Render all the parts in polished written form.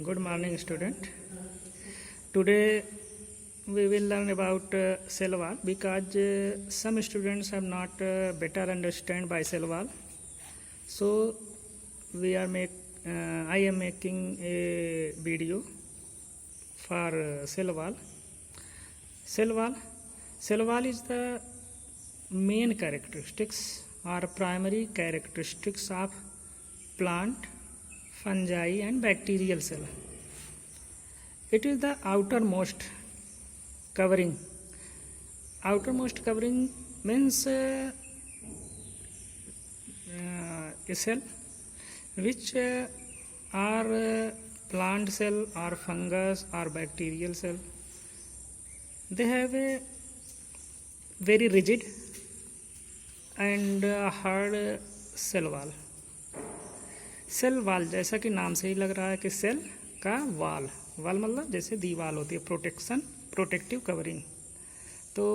Good morning, student. Today we will learn about cell wall because some students have not better understand by cell wall. So we are I am making a video for cell wall. Cell wall is the main characteristics or primary characteristics of plant, fungi and bacterial cell. It is the outermost covering. Outermost covering means a cell which are plant cell or fungus or bacterial cell. They have a very rigid and hard cell wall. Cell wall जैसा कि नाम से ही लग रहा है कि cell का वाल मतलब जैसे दीवार होती है, प्रोटेक्टिव कवरिंग. तो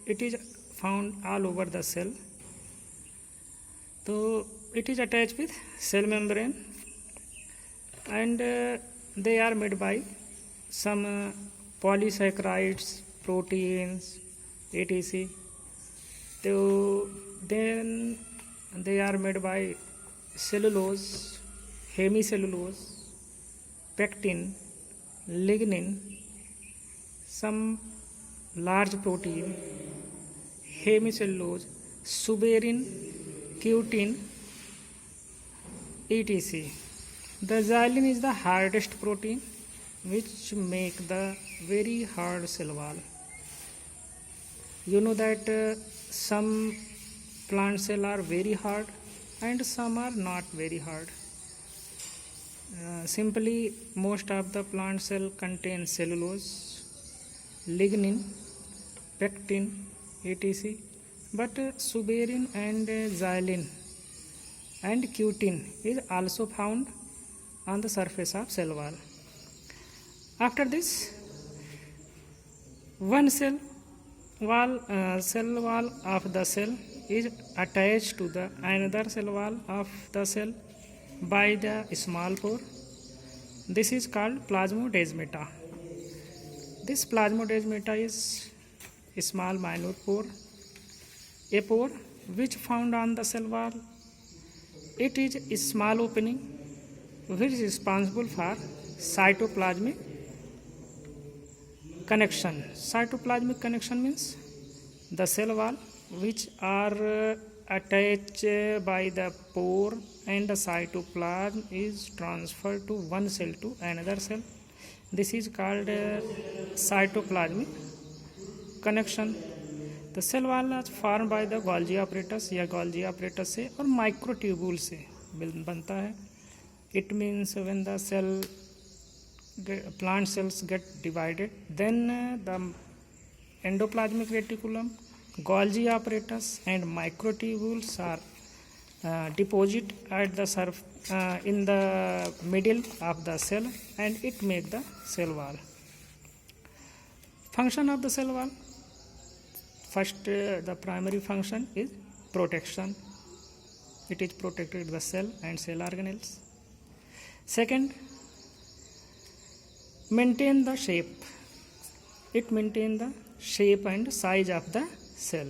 it is found all over the cell. तो it is attach with cell membrane and they are made by some polysaccharides, proteins, etc. तो then they are made by cellulose, hemicellulose, pectin, lignin, some large protein, hemicellulose, suberin, cutin, etc. The xylin is the hardest protein which make the very hard cell wall. You know that some plant cell are very hard and some are not very hard. Simply most of the plant cell contain cellulose, lignin, pectin, etc. But suberin and xylin and cutin is also found on the surface of cell wall. After this, one cell wall of the cell is attached to the another cell wall of the cell by the small pore. This is called plasmodesmata. This plasmodesmata is a small minute pore, a pore which found on the cell wall. It is a small opening which is responsible for cytoplasmic connection. Cytoplasmic connection means the cell wall which are attached by the pore and the cytoplasm is transferred to one cell to another cell. This is called cytoplasmic connection. The cell wall is formed by the Golgi apparatus या Golgi apparatus से और microtubule से बनता है. It means when the plant cells get divided, then the endoplasmic reticulum, Golgi apparatus and microtubules are deposit at the in the middle of the cell and it make the cell wall. Function of the cell wall. First, the primary function is protection. It is protected the cell and cell organelles. Second, maintain the shape. It maintain the shape and size of the cell.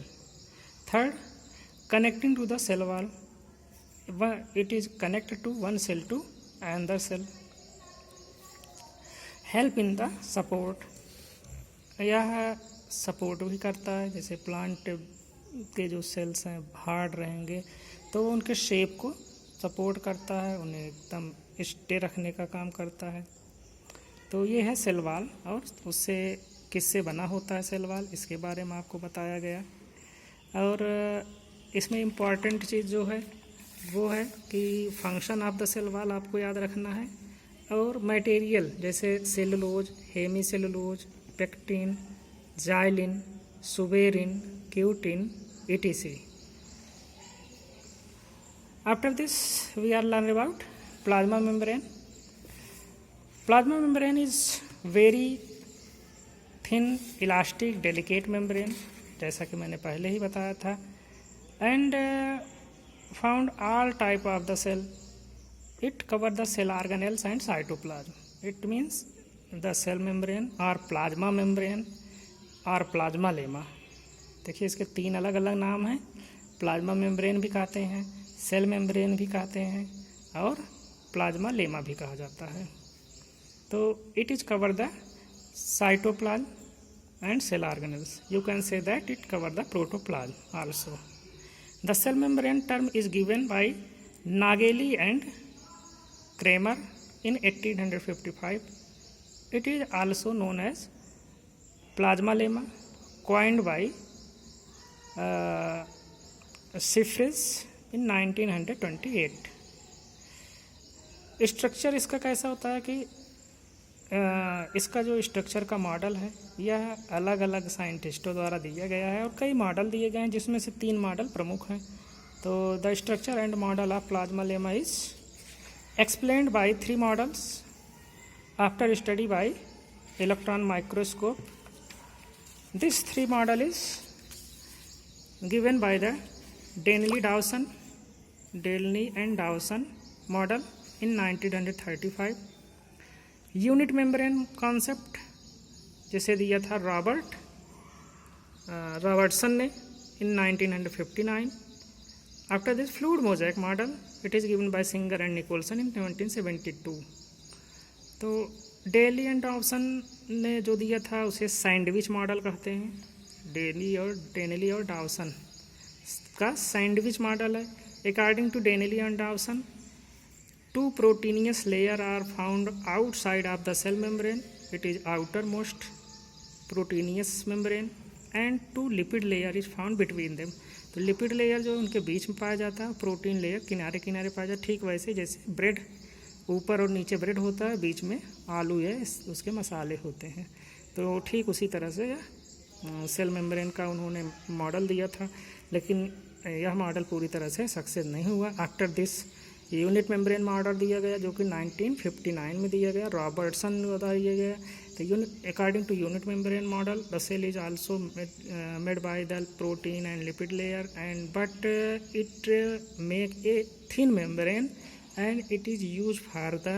Third, connecting to the cell wall. It is connected to one cell to another cell. Help in the support. यह support भी करता है. जैसे plant के जो sales हैं hard रहेंगे तो उनके शेप को सपोर्ट करता है, उन्हें एकदम स्टे रखने का काम करता है. तो ये है सेल वॉल और उससे किससे बना होता है सेल वॉल, इसके बारे में आपको बताया गया. और इसमें इम्पॉर्टेंट चीज़ जो है वो है कि function of the cell wall आपको याद रखना है और मटेरियल जैसे cellulose, hemicellulose, pectin, xylin, suberin, cutin, etc. After this, we are learning about plasma membrane. Plasma membrane is very thin, elastic, delicate membrane, जैसा कि मैंने पहले ही बताया था, and found all type of the cell. It covers the cell organelles and cytoplasm. It means the cell membrane or plasma membrane और plasma lemma. देखिए इसके 3 अलग अलग नाम हैं। प्लाज्मा मेम्ब्रेन भी कहते हैं, सेल मेम्ब्रेन भी कहते हैं और प्लाज्मा लेमा भी कहा जाता है। तो it is cover the cytoplasm and cell organelles. You can say that it cover the protoplasm also. The cell membrane term is given by Nageli and Cramer in 1855. It is also known as plasma lemma, coined by Sifris in 1928. Structure इसका कैसा होता है कि इसका जो structure का model है यह अलग अलग साइंटिस्टों द्वारा दिया गया है और कई मॉडल दिए गए हैं जिसमें से 3 मॉडल प्रमुख हैं। तो the structure and model of plasma lemma is explained by 3 models after study by electron microscope. This 3 model is given by the Denley and Dawson model in 1935. Unit membrane concept जिसे दिया था Robertson ने in 1959. After this fluid mosaic model, it is given by Singer and Nicholson in 1972. तो daily and Dawson ने जो दिया था उसे सैंडविच मॉडल कहते हैं। डेनली और डॉवसन का सैंडविच मॉडल है। According to Danielli and Davson, 2 proteinaceous layer are found outside of the cell membrane. It is outermost proteinaceous membrane and 2 lipid layer is found between them. तो lipid layer जो उनके बीच में पाया जाता है, protein layer किनारे किनारे पाया जाता है। ठीक वैसे जैसे ब्रेड ऊपर और नीचे ब्रेड होता है, बीच में आलू या उसके मसाले होते हैं। तो ठीक उसी तरह से सेल मेम्ब्रेन का उन्होंने मॉडल दिया था, लेकिन यह मॉडल पूरी तरह से सक्सेस नहीं हुआ। After this unit membrane model दिया गया जो कि 1959 में दिया गया, रॉबर्टसन द्वारा दिया गया। तो according to unit membrane model, the cell is also made by the protein and lipid layer, but it make a thin membrane and it is used for the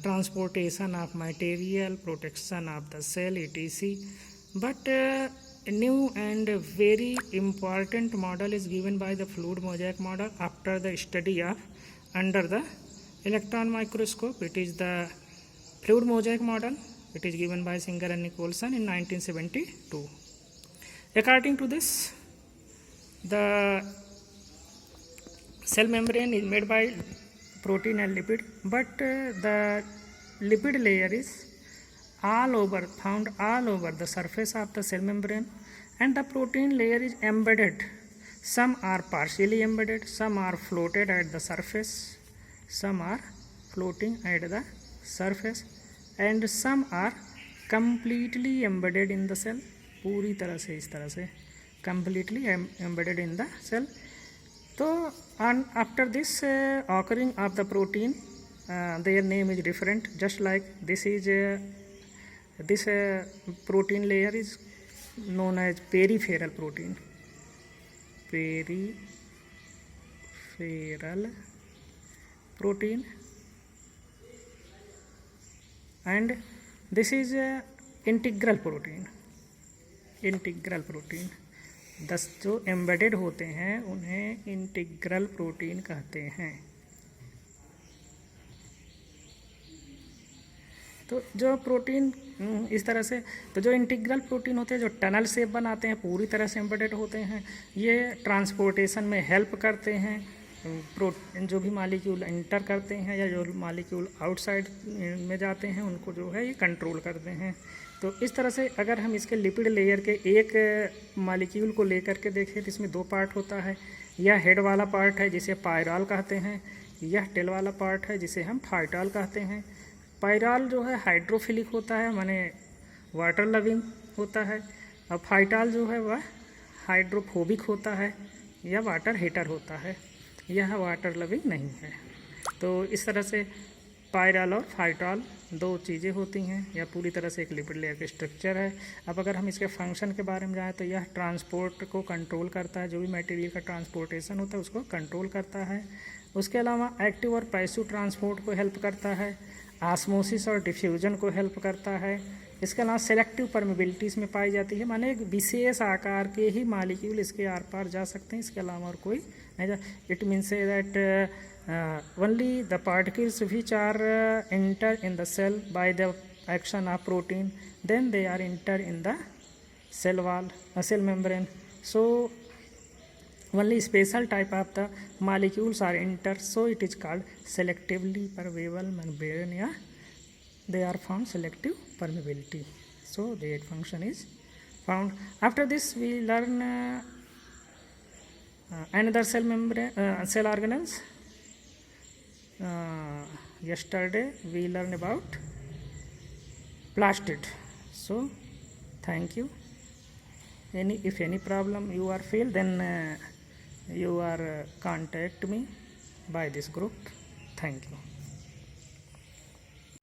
transportation of material, protection of the cell, etc. But a new and very important model is given by the fluid mosaic model after the study of under the electron microscope. It is the fluid mosaic model. It is given by Singer and Nicholson in 1972. According to this, the cell membrane is made by protein and lipid, but the lipid layer is found all over the surface of the cell membrane, and the protein layer is embedded. Some are partially embedded, some are floated at the surface, some are floating at the surface, and some are completely embedded in the cell. पूरी तरह से इस तरह से completely embedded in the cell. So after this occurring of the protein, their name is different. Just like this is this protein layer is known as peripheral protein. Peripheral protein, and this is integral protein. दस जो embedded होते हैं उन्हें integral protein कहते हैं। तो जो protein इस तरह से, तो जो इंटीग्रल प्रोटीन होते हैं जो टनल शेप बनाते हैं, पूरी तरह से एम्बेडेड होते हैं, ये ट्रांसपोर्टेशन में हेल्प करते हैं। जो भी मालिक्यूल इंटर करते हैं या जो मालिक्यूल आउटसाइड में जाते हैं उनको जो है ये कंट्रोल करते हैं। तो इस तरह से अगर हम इसके लिपिड लेयर के एक मालिक्यूल को लेकर के देखें तो इसमें 2 पार्ट होता है। यह हेड वाला पार्ट है जिसे पायरॉल कहते हैं, यह टेल वाला पार्ट है जिसे हम फाइटॉल कहते हैं। पायरॉल जो है हाइड्रोफिलिक होता है, माने वाटर लविंग होता है, और फाइटॉल जो है वह हाइड्रोफोबिक होता है या वाटर हीटर होता है, यह वाटर लविंग नहीं है। तो इस तरह से पायरॉल और फाइटॉल 2 चीज़ें होती हैं। यह पूरी तरह से एक लिपिड लेयर का स्ट्रक्चर है। अब अगर हम इसके फंक्शन के बारे में जाएँ तो यह ट्रांसपोर्ट को कंट्रोल करता है, जो भी मटेरियल का ट्रांसपोर्टेशन होता है उसको कंट्रोल करता है। उसके अलावा एक्टिव और पैसिव ट्रांसपोर्ट को हेल्प करता है, आस्मोसिस और डिफ्यूजन को हेल्प करता है। इसके अलावा सेलेक्टिव परमिबिलिटी इसमें पाई जाती है, माने एक विशेष आकार के ही मालिक्यूल इसके आर पार जा सकते हैं, इसके अलावा और कोई नहीं जा। It means that only the particles which are enter in the cell by the action of protein, then they are enter in the cell wall, cell membrane. So only special type of the molecules are enter, so it is called selectively permeable membrane. Yeah, they are found selective permeability, so their function is found. After this we learn another cell membrane, cell organelles. Yesterday we learned about plastid. So thank you. If any problem you are feel, then you are contact me by this group. Thank you.